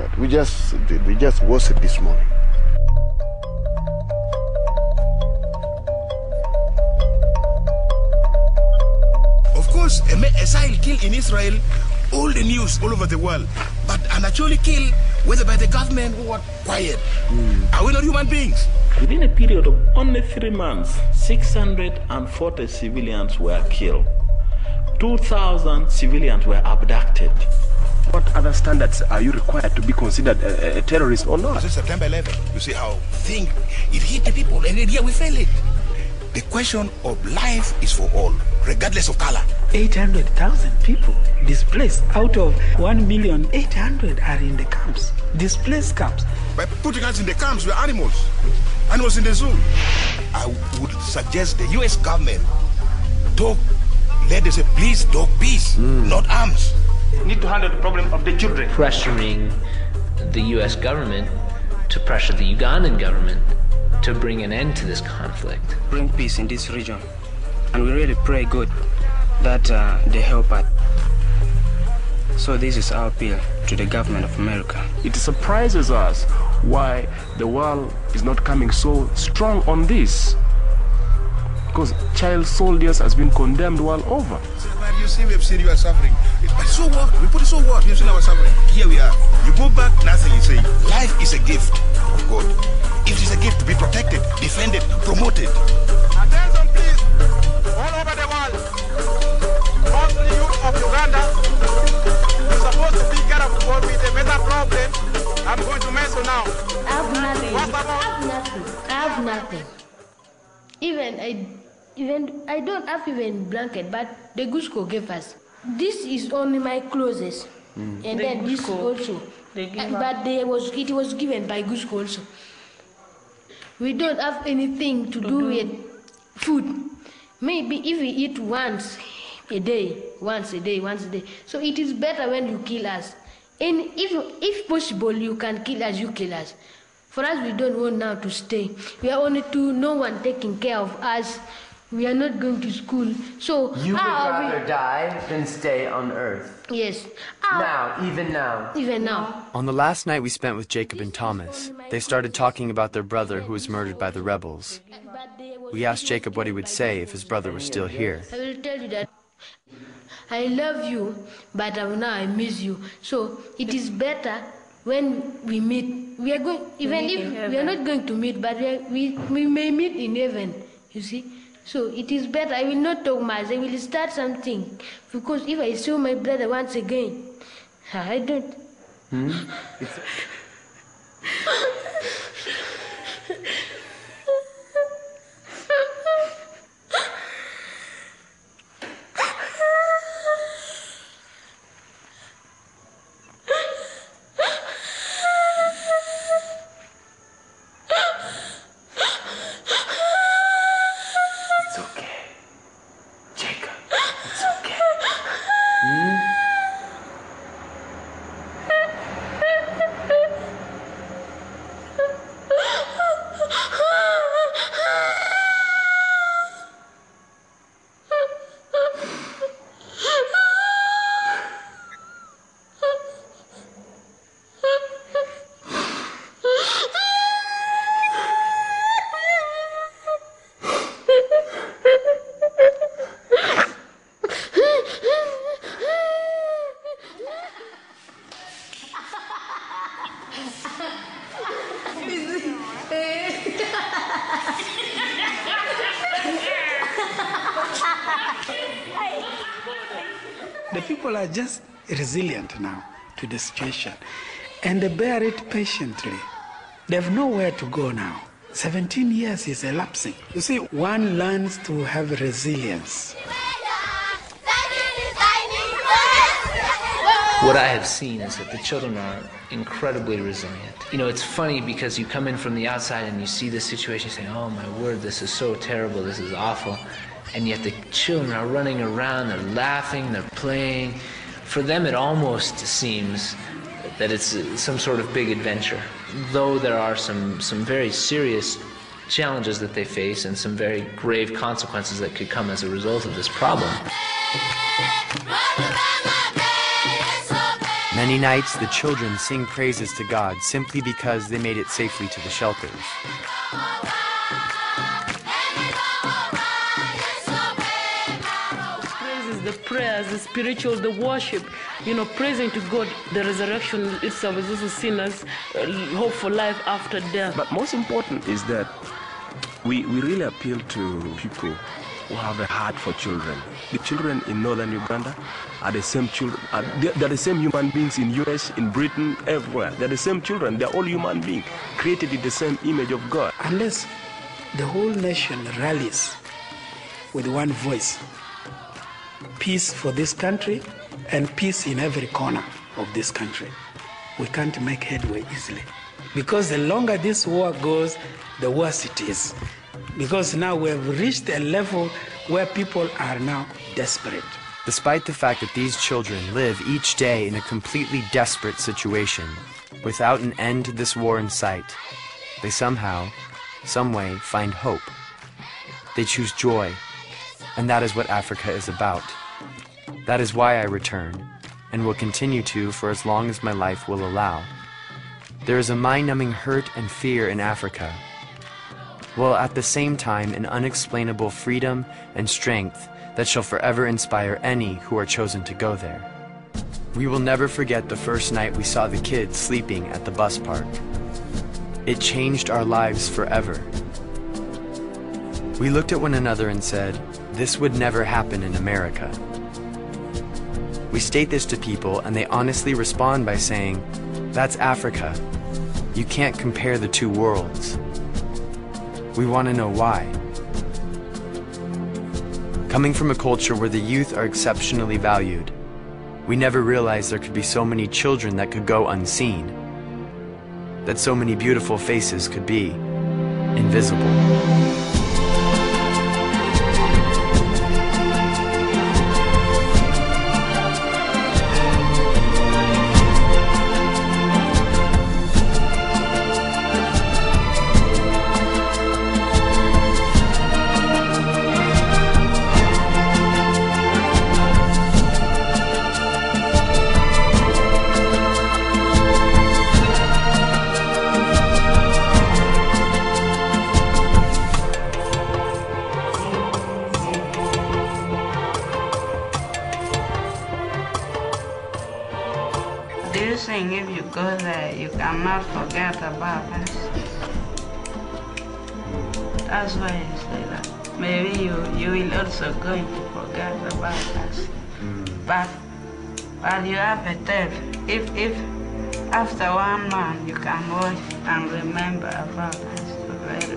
that. We just watched it this morning. Of course, a missile kill in Israel, all the news all over the world. But an actually kill, whether by the government or quiet. Are we not human beings? Within a period of only 3 months, 640 civilians were killed. 2,000 civilians were abducted. What other standards are you required to be considered a terrorist or not? Since September 11, you see how it hit the people, and here we failed it. The question of life is for all, regardless of color. 800,000 people displaced. Out of 1,800,000 are in the camps, displaced camps. By putting us in the camps, we're animals in the zoo. I would suggest the U.S. government let us say, please talk peace, not arms. We need to handle the problem of the children. Pressuring the U.S. government to pressure the Ugandan government to bring an end to this conflict. Bring peace in this region. And we really pray God that they help us. So this is our appeal to the government of America. It surprises us why the world is not coming so strong on this. Because child soldiers has been condemned all over. But you see, we have seen you are suffering. But so what? We put it so what? We have seen our suffering. Here we are. You go back, nothing is saying. Life is a gift of God. It is a gift to be protected, defended, promoted. Attention, please. All over the world. All the youth of Uganda, you're supposed to be careful with a better problem. I'm going to mention now. I have nothing. What about? I have nothing. I don't have even blanket, but the Gushko gave us. This is only my clothes, and then this also. But it was given by Gushko also. We don't have anything to do with food. Maybe if we eat once a day. So it is better when you kill us. And if possible, you can kill us, you kill us. For us, we don't want now to stay. We are only two, no one taking care of us. We are not going to school. So you would rather die than stay on Earth? Yes. Even now? Even now. On the last night we spent with Jacob and Thomas, they started talking about their brother who was murdered by the rebels. We asked Jacob what he would say if his brother was still here. I will tell you that I love you, but now I miss you. So it is better when we meet. We are going, even if we are not going to meet, but we may meet in heaven, you see. So it is better. I will not talk much. I will start something. Because if I saw my brother once again, I don't. The people are just resilient now to the situation, and they bear it patiently. They have nowhere to go now. 17 years is elapsing. You see, one learns to have resilience. What I have seen is that the children are incredibly resilient. You know, it's funny because you come in from the outside and you see this situation, you say, oh my word, this is so terrible, this is awful. And yet the children are running around, they're laughing, they're playing. For them it almost seems that it's some sort of big adventure. Though there are some very serious challenges that they face and some very grave consequences that could come as a result of this problem. Many nights, the children sing praises to God simply because they made it safely to the shelters. Praises, the prayers, the spiritual, the worship, praising to God, the resurrection itself is also seen as hope for life after death. But most important is that we really appeal to people who have a heart for children. The children in northern Uganda are the same children. They're the same human beings in US, in Britain, everywhere. They're the same children. They're all human beings, created in the same image of God. Unless the whole nation rallies with one voice, peace for this country and peace in every corner of this country, we can't make headway easily. Because the longer this war goes, the worse it is. Because now we have reached a level where people are now desperate. Despite the fact that these children live each day in a completely desperate situation, without an end to this war in sight, they somehow, someway find hope. They choose joy, and that is what Africa is about. That is why I return, and will continue to for as long as my life will allow. There is a mind-numbing hurt and fear in Africa, while at the same time an unexplainable freedom and strength that shall forever inspire any who are chosen to go there. We will never forget the first night we saw the kids sleeping at the bus park. It changed our lives forever. We looked at one another and said, this would never happen in America. We state this to people and they honestly respond by saying, that's Africa. You can't compare the two worlds. We want to know why. Coming from a culture where the youth are exceptionally valued, we never realized there could be so many children that could go unseen, that so many beautiful faces could be invisible. Do you think if you go there, you cannot forget about us? That's why you say that. Maybe you will also going to forget about us. But you have a tale. If after 1 month you can watch and remember about us, very,